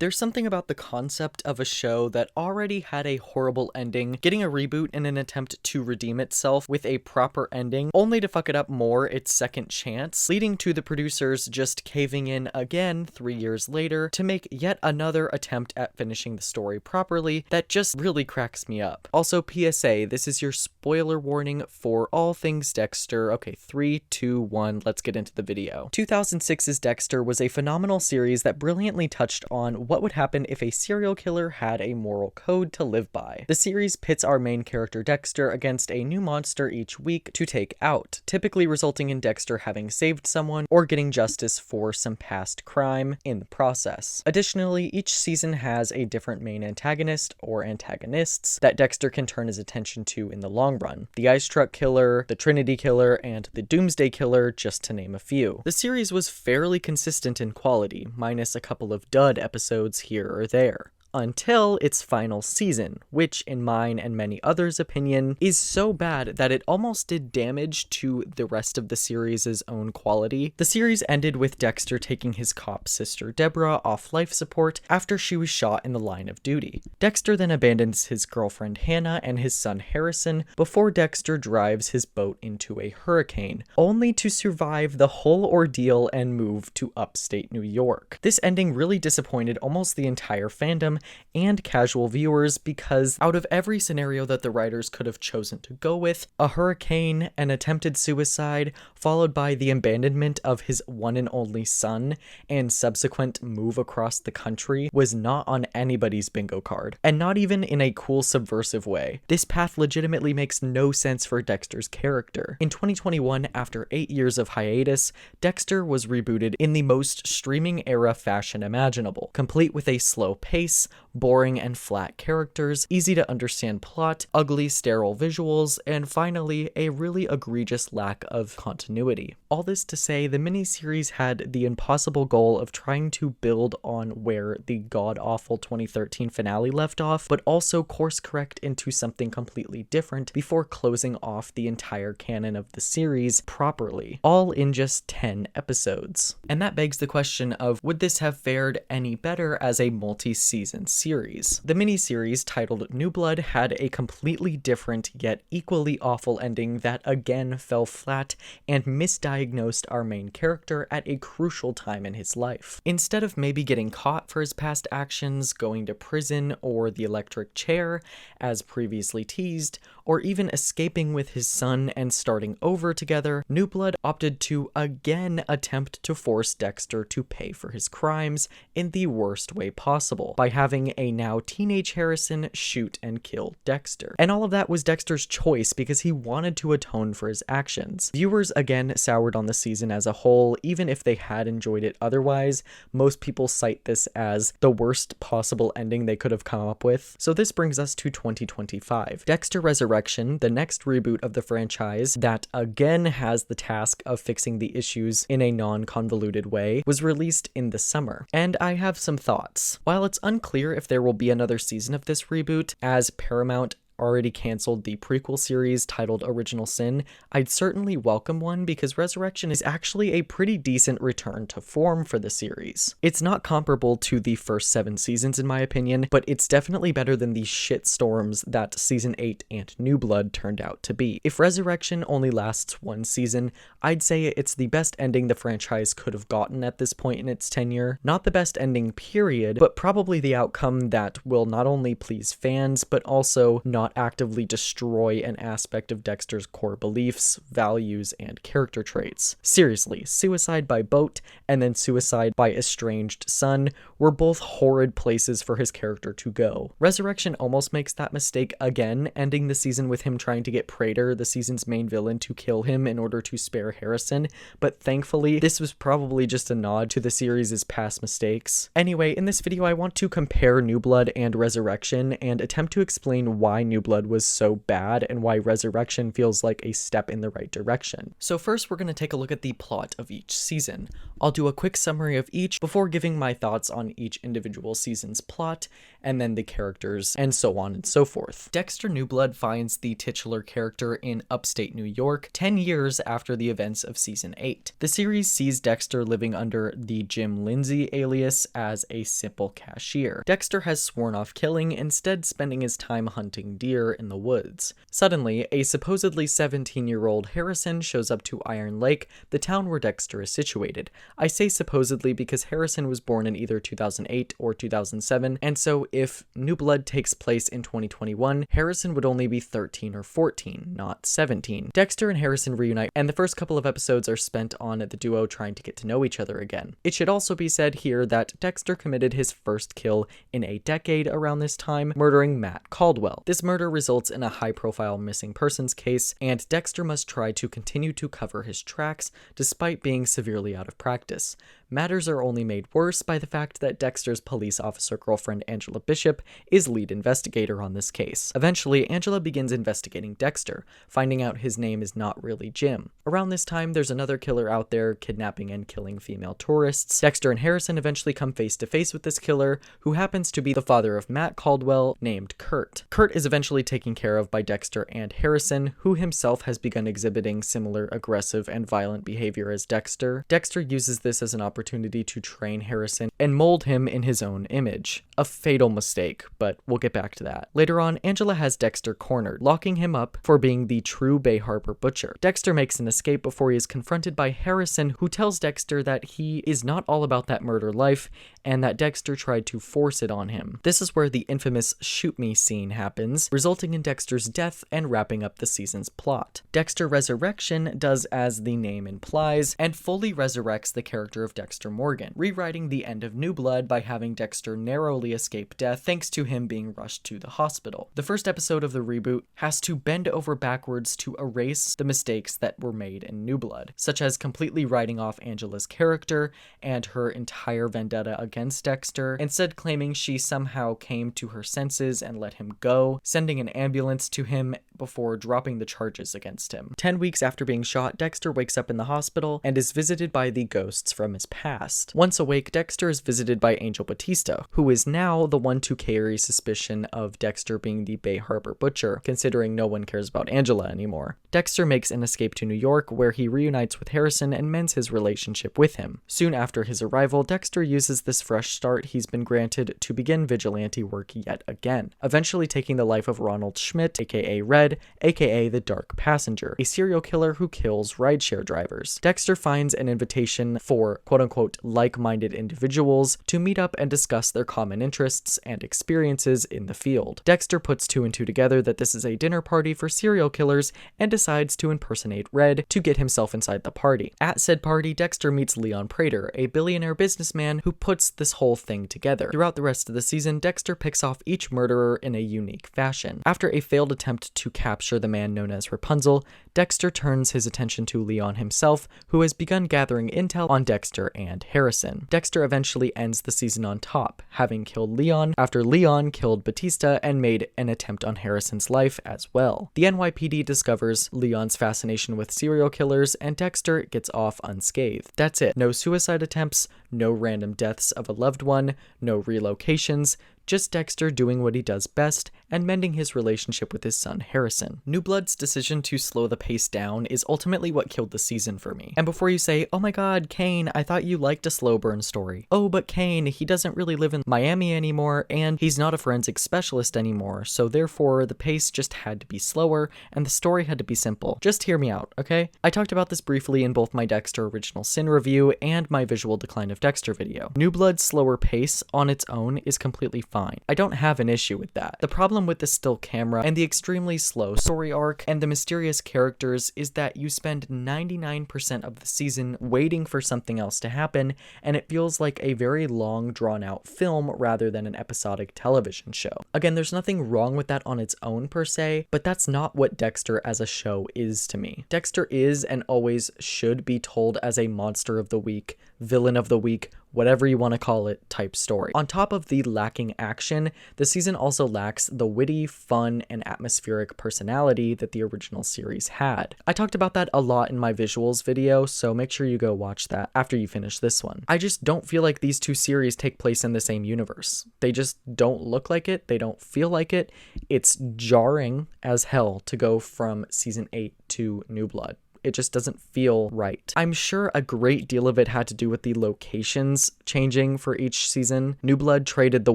There's something about the concept of a show that already had a horrible ending, getting a reboot in an attempt to redeem itself with a proper ending, only to fuck it up more its second chance, leading to the producers just caving in again 3 years later to make yet another attempt at finishing the story properly that just really cracks me up. Also, PSA, this is your spoiler warning for all things Dexter. Okay, 3, 2, 1, let's get into the video. 2006's Dexter was a phenomenal series that brilliantly touched on what would happen if a serial killer had a moral code to live by. The series pits our main character Dexter against a new monster each week to take out, typically resulting in Dexter having saved someone or getting justice for some past crime in the process. Additionally, each season has a different main antagonist or antagonists that Dexter can turn his attention to in the long run. The Ice Truck Killer, the Trinity Killer, and the Doomsday Killer, just to name a few. The series was fairly consistent in quality, minus a couple of dud episodes here or there. Until its final season, which in mine and many others' opinion is so bad that it almost did damage to the rest of the series' own quality. The series ended with Dexter taking his cop sister Deborah off life support after she was shot in the line of duty. Dexter then abandons his girlfriend Hannah and his son Harrison before Dexter drives his boat into a hurricane, only to survive the whole ordeal and move to upstate New York. This ending really disappointed almost the entire fandom and casual viewers because out of every scenario that the writers could have chosen to go with, a hurricane, an attempted suicide, followed by the abandonment of his one and only son, and subsequent move across the country was not on anybody's bingo card, and not even in a cool subversive way. This path legitimately makes no sense for Dexter's character. In 2021, after 8 years of hiatus, Dexter was rebooted in the most streaming era fashion imaginable, complete with a slow pace, boring and flat characters, easy to understand plot, ugly sterile visuals, and finally, a really egregious lack of continuity. All this to say, the miniseries had the impossible goal of trying to build on where the god-awful 2013 finale left off, but also course correct into something completely different before closing off the entire canon of the series properly, all in just 10 episodes. And that begs the question of, would this have fared any better as a multi-season series? The miniseries titled New Blood had a completely different yet equally awful ending that again fell flat and misdiagnosed our main character at a crucial time in his life. Instead of maybe getting caught for his past actions, going to prison or the electric chair, as previously teased, or even escaping with his son and starting over together, New Blood opted to again attempt to force Dexter to pay for his crimes in the worst way possible, by having a now teenage Harrison shoot and kill Dexter. And all of that was Dexter's choice because he wanted to atone for his actions. Viewers again soured on the season as a whole, even if they had enjoyed it otherwise. Most people cite this as the worst possible ending they could have come up with. So this brings us to 2025. Dexter Resurrection, the next reboot of the franchise that again has the task of fixing the issues in a non-convoluted way, was released in the summer. And I have some thoughts. While it's unclear if there will be another season of this reboot, as Paramount already canceled the prequel series titled Original Sin, I'd certainly welcome one because Resurrection is actually a pretty decent return to form for the series. It's not comparable to the first 7 seasons in my opinion, but it's definitely better than the shitstorms that season 8 and New Blood turned out to be. If Resurrection only lasts 1 season, I'd say it's the best ending the franchise could have gotten at this point in its tenure. Not the best ending period, but probably the outcome that will not only please fans, but also not actively destroy an aspect of Dexter's core beliefs, values, and character traits. Seriously, suicide by boat and then suicide by estranged son were both horrid places for his character to go. Resurrection almost makes that mistake again, ending the season with him trying to get Prater, the season's main villain, to kill him in order to spare Harrison, but thankfully this was probably just a nod to the series' past mistakes. Anyway, in this video I want to compare New Blood and Resurrection and attempt to explain why New Blood was so bad and why Resurrection feels like a step in the right direction. So first we're going to take a look at the plot of each season. I'll do a quick summary of each before giving my thoughts on each individual season's plot, and then the characters, and so on and so forth. Dexter New Blood finds the titular character in upstate New York 10 years after the events of season 8. The series sees Dexter living under the Jim Lindsay alias as a simple cashier. Dexter has sworn off killing, instead spending his time hunting deer in the woods. Suddenly, a supposedly 17-year-old Harrison shows up to Iron Lake, the town where Dexter is situated. I say supposedly because Harrison was born in either 2008 or 2007, and so if New Blood takes place in 2021, Harrison would only be 13 or 14, not 17. Dexter and Harrison reunite, and the first couple of episodes are spent on the duo trying to get to know each other again. It should also be said here that Dexter committed his first kill in a decade around this time, murdering Matt Caldwell. This murder results in a high-profile missing persons case, and Dexter must try to continue to cover his tracks despite being severely out of practice. Matters are only made worse by the fact that Dexter's police officer girlfriend Angela Bishop is lead investigator on this case. Eventually, Angela begins investigating Dexter, finding out his name is not really Jim. Around this time, there's another killer out there kidnapping and killing female tourists. Dexter and Harrison eventually come face to face with this killer, who happens to be the father of Matt Caldwell, named Kurt. Kurt is eventually taken care of by Dexter and Harrison, who himself has begun exhibiting similar aggressive and violent behavior as Dexter. Dexter uses this as an opportunity to train Harrison and mold him in his own image. A fatal mistake, but we'll get back to that. Later on, Angela has Dexter cornered, locking him up for being the true Bay Harbor butcher. Dexter makes an escape before he is confronted by Harrison, who tells Dexter that he is not all about that murder life, and that Dexter tried to force it on him. This is where the infamous shoot me scene happens, resulting in Dexter's death and wrapping up the season's plot. Dexter Resurrection does as the name implies, and fully resurrects the character of Dexter Morgan, rewriting the end of New Blood by having Dexter narrowly escape death thanks to him being rushed to the hospital. The first episode of the reboot has to bend over backwards to erase the mistakes that were made in New Blood, such as completely writing off Angela's character and her entire vendetta against Dexter, instead claiming she somehow came to her senses and let him go, sending an ambulance to him before dropping the charges against him. 10 weeks after being shot, Dexter wakes up in the hospital and is visited by the ghosts from his past. Once awake, Dexter is visited by Angel Batista, who is now the one to carry suspicion of Dexter being the Bay Harbor butcher, considering no one cares about Angela anymore. Dexter makes an escape to New York, where he reunites with Harrison and mends his relationship with him. Soon after his arrival, Dexter uses this fresh start he's been granted to begin vigilante work yet again, eventually taking the life of Ronald Schmidt, aka Red, aka the Dark Passenger, a serial killer who kills rideshare drivers. Dexter finds an invitation for quote-unquote like-minded individuals to meet up and discuss their common interests and experiences in the field. Dexter puts two and two together that this is a dinner party for serial killers and decides to impersonate Red to get himself inside the party. At said party, Dexter meets Leon Prater, a billionaire businessman who puts this whole thing together. Throughout the rest of the season, Dexter picks off each murderer in a unique fashion. After a failed attempt to capture the man known as Rapunzel, Dexter turns his attention to Leon himself, who has begun gathering intel on Dexter and Harrison. Dexter eventually ends the season on top, having killed Leon after Leon killed Batista and made an attempt on Harrison's life as well. The NYPD discovers Leon's fascination with serial killers, and Dexter gets off unscathed. That's it. No suicide attempts, no random deaths of a loved one, no relocations, just Dexter doing what he does best and mending his relationship with his son Harrison. New Blood's decision to slow the pace down is ultimately what killed the season for me. And before you say, oh my god, Kane, I thought you liked a slow burn story. Oh, but Kane, he doesn't really live in Miami anymore, and he's not a forensic specialist anymore, so therefore the pace just had to be slower and the story had to be simple. Just hear me out, okay? I talked about this briefly in both my Dexter Original Sin review and my Visual Decline of Dexter video. New Blood's slower pace on its own is completely fine. I don't have an issue with that. The problem with the still camera and the extremely slow story arc and the mysterious characters is that you spend 99% of the season waiting for something else to happen, and it feels like a very long, drawn-out film rather than an episodic television show. Again, there's nothing wrong with that on its own per se, but that's not what Dexter as a show is to me. Dexter is and always should be told as a monster of the week villain of the week, whatever you want to call it, type story. On top of the lacking action, the season also lacks the witty, fun, and atmospheric personality that the original series had. I talked about that a lot in my visuals video, so make sure you go watch that after you finish this one. I just don't feel like these two series take place in the same universe. They just don't look like it, they don't feel like it. It's jarring as hell to go from season 8 to New Blood. It just doesn't feel right. I'm sure a great deal of it had to do with the locations changing for each season. New Blood traded the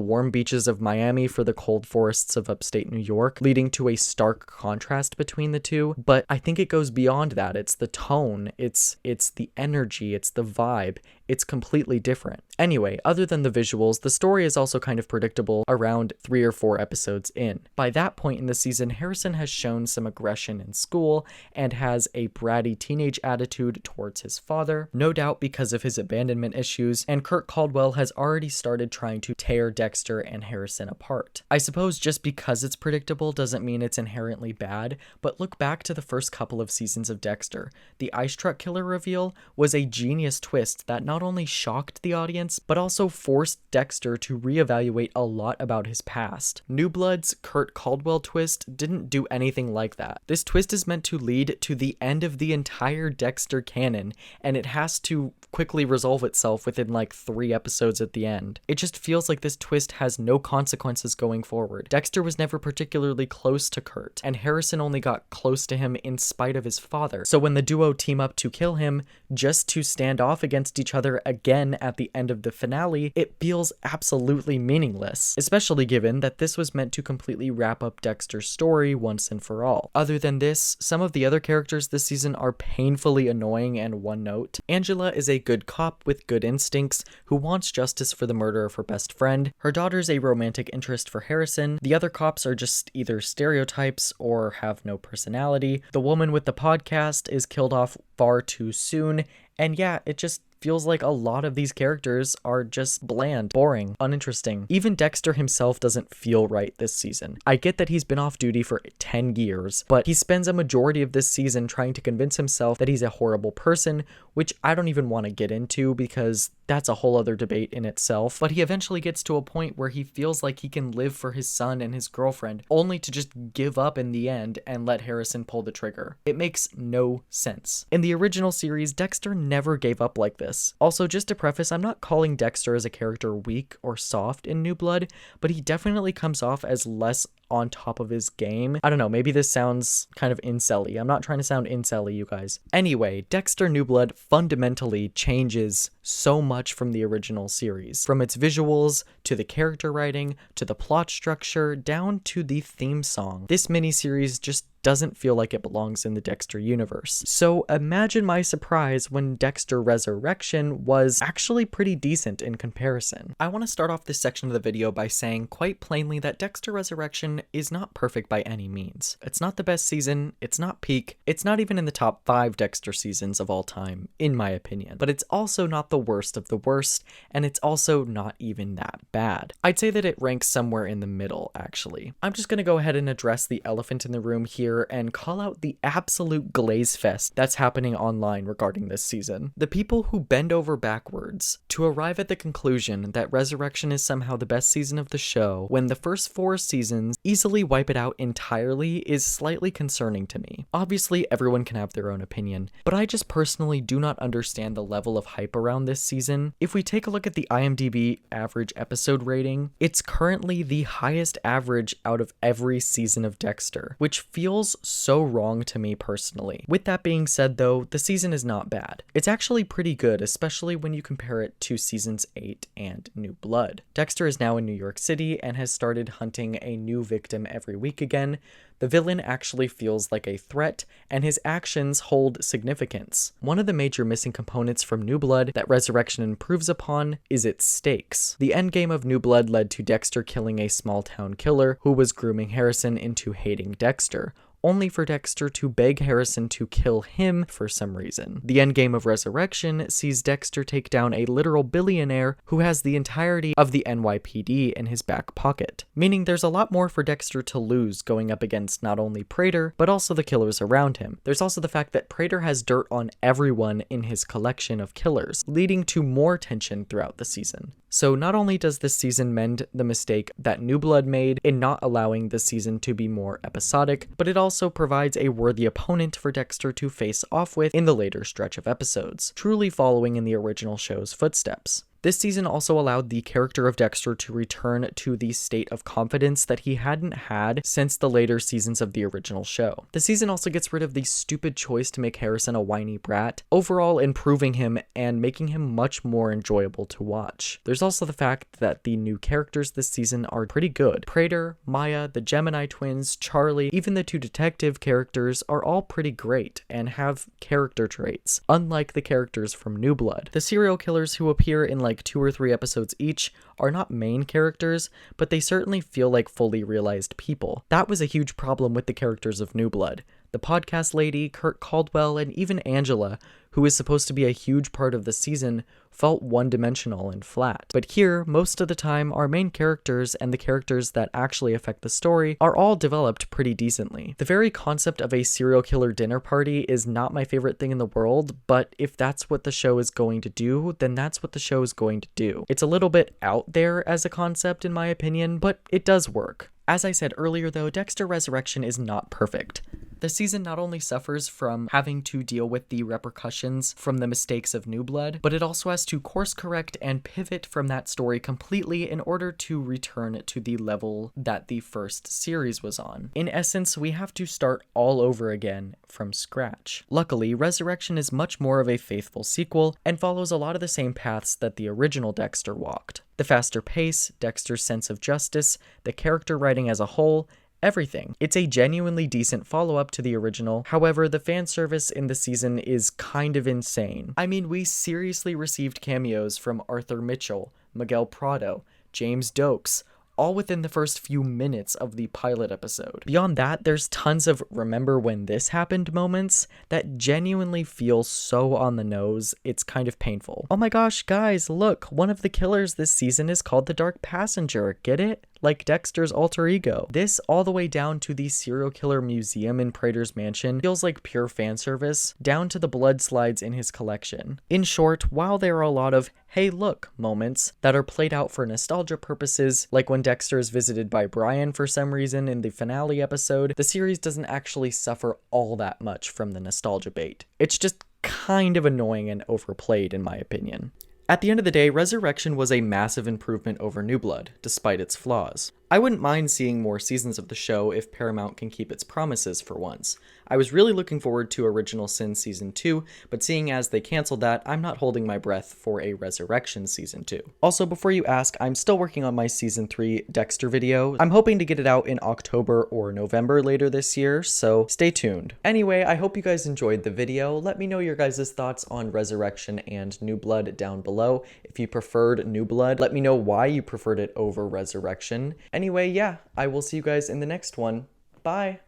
warm beaches of Miami for the cold forests of upstate New York, leading to a stark contrast between the two. But I think it goes beyond that. It's the tone, it's the energy, it's the vibe. It's completely different. Anyway, other than the visuals, the story is also kind of predictable around 3 or 4 episodes in. By that point in the season, Harrison has shown some aggression in school and has a bratty teenage attitude towards his father, no doubt because of his abandonment issues, and Kurt Caldwell has already started trying to tear Dexter and Harrison apart. I suppose just because it's predictable doesn't mean it's inherently bad, but look back to the first couple of seasons of Dexter. The ice truck killer reveal was a genius twist that not only shocked the audience, but also forced Dexter to reevaluate a lot about his past. New Blood's Kurt Caldwell twist didn't do anything like that. This twist is meant to lead to the end of the entire Dexter canon, and it has to quickly resolve itself within like 3 episodes at the end. It just feels like this twist has no consequences going forward. Dexter was never particularly close to Kurt, and Harrison only got close to him in spite of his father. So when the duo team up to kill him, just to stand off against each other again at the end of the finale, it feels absolutely meaningless, especially given that this was meant to completely wrap up Dexter's story once and for all. Other than this, some of the other characters this season are painfully annoying and one note. Angela is a good cop with good instincts who wants justice for the murder of her best friend. Her daughter's a romantic interest for Harrison. The other cops are just either stereotypes or have no personality. The woman with the podcast is killed off far too soon. And yeah, it just feels like a lot of these characters are just bland, boring, uninteresting. Even Dexter himself doesn't feel right this season. I get that he's been off duty for 10 years, but he spends a majority of this season trying to convince himself that he's a horrible person, which I don't even want to get into because that's a whole other debate in itself. But he eventually gets to a point where he feels like he can live for his son and his girlfriend, only to just give up in the end and let Harrison pull the trigger. It makes no sense. In the original series, Dexter never gave up like this. Also, just to preface, I'm not calling Dexter as a character weak or soft in New Blood, but he definitely comes off as less on top of his game. I don't know, maybe this sounds kind of incel-y. I'm not trying to sound incel-y, you guys. Anyway, Dexter New Blood fundamentally changes so much from the original series. From its visuals, to the character writing, to the plot structure, down to the theme song. This miniseries just doesn't feel like it belongs in the Dexter universe. So imagine my surprise when Dexter Resurrection was actually pretty decent in comparison. I want to start off this section of the video by saying quite plainly that Dexter Resurrection is not perfect by any means. It's not the best season, it's not peak, it's not even in the top 5 Dexter seasons of all time, in my opinion. But it's also not the worst of the worst, and it's also not even that bad. I'd say that it ranks somewhere in the middle, actually. I'm just gonna go ahead and address the elephant in the room here and call out the absolute glaze fest that's happening online regarding this season. The people who bend over backwards to arrive at the conclusion that Resurrection is somehow the best season of the show when the first 4 seasons easily wipe it out entirely is slightly concerning to me. Obviously, everyone can have their own opinion, but I just personally do not understand the level of hype around this season. If we take a look at the IMDb average episode rating, it's currently the highest average out of every season of Dexter, which feels so wrong to me personally. With that being said though, the season is not bad. It's actually pretty good, especially when you compare it to seasons 8 and New Blood. Dexter is now in New York City and has started hunting a new victim every week again. The villain actually feels like a threat, and his actions hold significance. One of the major missing components from New Blood that Resurrection improves upon is its stakes. The endgame of New Blood led to Dexter killing a small-town killer who was grooming Harrison into hating Dexter, only for Dexter to beg Harrison to kill him for some reason. The endgame of Resurrection sees Dexter take down a literal billionaire who has the entirety of the NYPD in his back pocket, meaning there's a lot more for Dexter to lose going up against not only Prater, but also the killers around him. There's also the fact that Prater has dirt on everyone in his collection of killers, leading to more tension throughout the season. So not only does this season mend the mistake that New Blood made in not allowing the season to be more episodic, but it also provides a worthy opponent for Dexter to face off with in the later stretch of episodes, truly following in the original show's footsteps. This season also allowed the character of Dexter to return to the state of confidence that he hadn't had since the later seasons of the original show. The season also gets rid of the stupid choice to make Harrison a whiny brat, overall improving him and making him much more enjoyable to watch. There's also the fact that the new characters this season are pretty good. Prater, Maya, the Gemini twins, Charlie, even the two detective characters are all pretty great and have character traits, unlike the characters from New Blood. The serial killers who appear in like 2 or 3 episodes each are not main characters, but they certainly feel like fully realized people. That was a huge problem with the characters of New Blood. The podcast lady, Kurt Caldwell, and even Angela, who is supposed to be a huge part of the season, felt one-dimensional and flat. But here, most of the time, our main characters and the characters that actually affect the story are all developed pretty decently. The very concept of a serial killer dinner party is not my favorite thing in the world, but if that's what the show is going to do, then that's what the show is going to do. It's a little bit out there as a concept in my opinion, but it does work. As I said earlier though, Dexter Resurrection is not perfect. The season not only suffers from having to deal with the repercussions from the mistakes of New Blood, but it also has to course correct and pivot from that story completely in order to return to the level that the first series was on. In essence, we have to start all over again from scratch. Luckily, Resurrection is much more of a faithful sequel and follows a lot of the same paths that the original Dexter walked. The faster pace, Dexter's sense of justice, the character writing as a whole, everything. It's a genuinely decent follow-up to the original, however, the fan service in the season is kind of insane. I mean, we seriously received cameos from Arthur Mitchell, Miguel Prado, James Dokes, all within the first few minutes of the pilot episode. Beyond that, there's tons of remember when this happened moments that genuinely feel so on the nose, it's kind of painful. Oh my gosh, guys, look, one of the killers this season is called the Dark Passenger, get it? Like Dexter's alter ego. This, all the way down to the serial killer museum in Prater's mansion, feels like pure fan service, down to the blood slides in his collection. In short, while there are a lot of hey look moments that are played out for nostalgia purposes, like when Dexter is visited by Brian for some reason in the finale episode, the series doesn't actually suffer all that much from the nostalgia bait. It's just kind of annoying and overplayed in my opinion. At the end of the day, Resurrection was a massive improvement over New Blood, despite its flaws. I wouldn't mind seeing more seasons of the show if Paramount can keep its promises for once. I was really looking forward to Original Sin Season 2, but seeing as they canceled that, I'm not holding my breath for a Resurrection Season 2. Also, before you ask, I'm still working on my Season 3 Dexter video. I'm hoping to get it out in October or November later this year, so stay tuned. Anyway, I hope you guys enjoyed the video. Let me know your guys' thoughts on Resurrection and New Blood down below. If you preferred New Blood, let me know why you preferred it over Resurrection. Anyway, yeah, I will see you guys in the next one. Bye!